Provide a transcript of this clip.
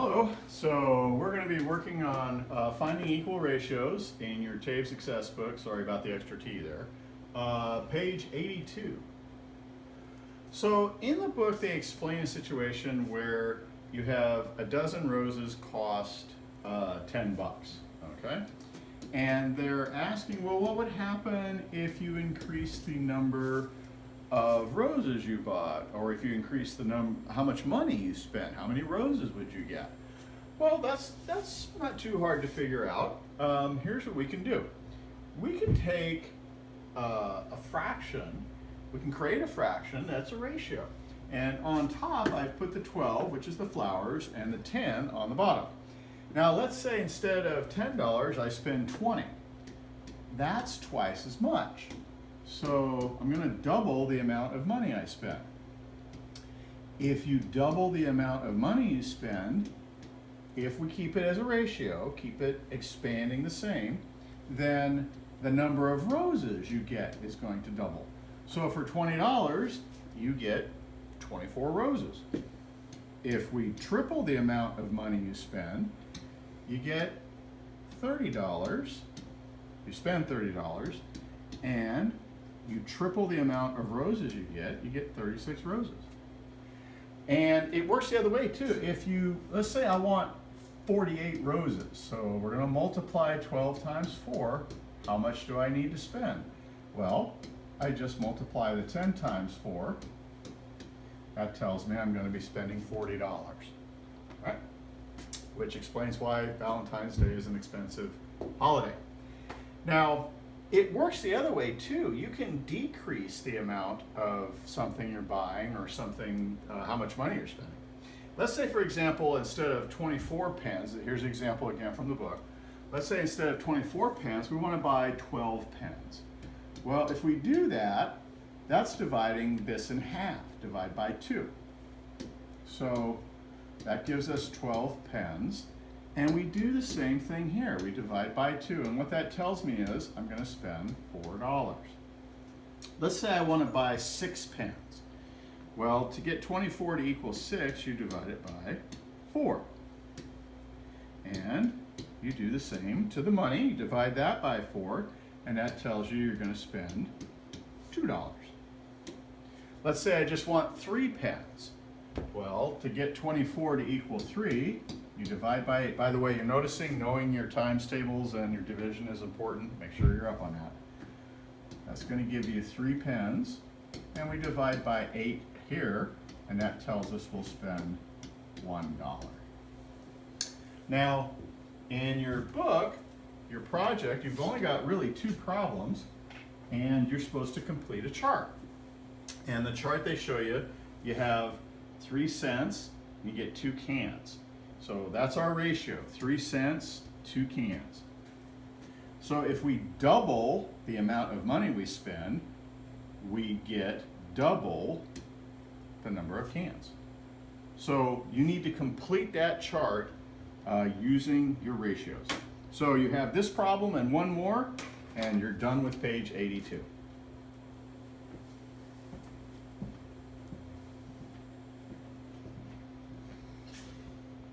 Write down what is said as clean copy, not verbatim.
Hello. So we're going to be working on finding equal ratios in your TABE Success book. Sorry about the extra T there. Page 82. So in the book they explain a situation where you have a dozen roses cost 10 bucks. Okay? And they're asking, well, what would happen if you increase the number of roses you bought, or if you increase the how much money you spent, how many roses would you get? Well, that's not too hard to figure out. Here's what we can do. We can take a fraction, we can create a fraction that's a ratio. And on top, I've put the 12, which is the flowers, and the 10 on the bottom. Now, let's say instead of $10, I spend 20. That's twice as much. So I'm going to double the amount of money I spend. If you double the amount of money you spend, if we keep it as a ratio, keep it expanding the same, then the number of roses you get is going to double. So for $20, you get 24 roses. If we triple the amount of money you spend, you get $30. You spend $30, and you triple the amount of roses you get 36 roses. And it works the other way too. If you, let's say I want 48 roses, so we're going to multiply 12 times 4. How much do I need to spend? Well, I just multiply the 10 times 4. That tells me I'm going to be spending $40, right? Which explains why Valentine's Day is an expensive holiday. Now, it works the other way too. You can decrease the amount of something you're buying or something, how much money you're spending. Let's say, for example, instead of 24 pens, here's an example again from the book. Let's say instead of 24 pens, we want to buy 12 pens. Well, if we do that, that's dividing this in half. Divide by 2. So that gives us 12 pens. And we do the same thing here. We divide by 2. And what that tells me is I'm going to spend $4. Let's say I want to buy 6 pens. Well, to get 24 to equal 6, you divide it by 4. And you do the same to the money. You divide that by 4, and that tells you you're going to spend $2. Let's say I just want 3 pens. Well, to get 24 to equal 3, you divide by 8. By the way, you're noticing knowing your times tables and your division is important. Make sure you're up on that. That's going to give you 3 pens, and we divide by 8 here, and that tells us we'll spend $1. Now, in your book, your project, you've only got really 2 problems, and you're supposed to complete a chart. And the chart they show you, you have 3 cents, you get 2 cans. So that's our ratio, 3 cents, 2 cans. So if we double the amount of money we spend, we get double the number of cans. So you need to complete that chart using your ratios. So you have this problem and one more, and you're done with page 82.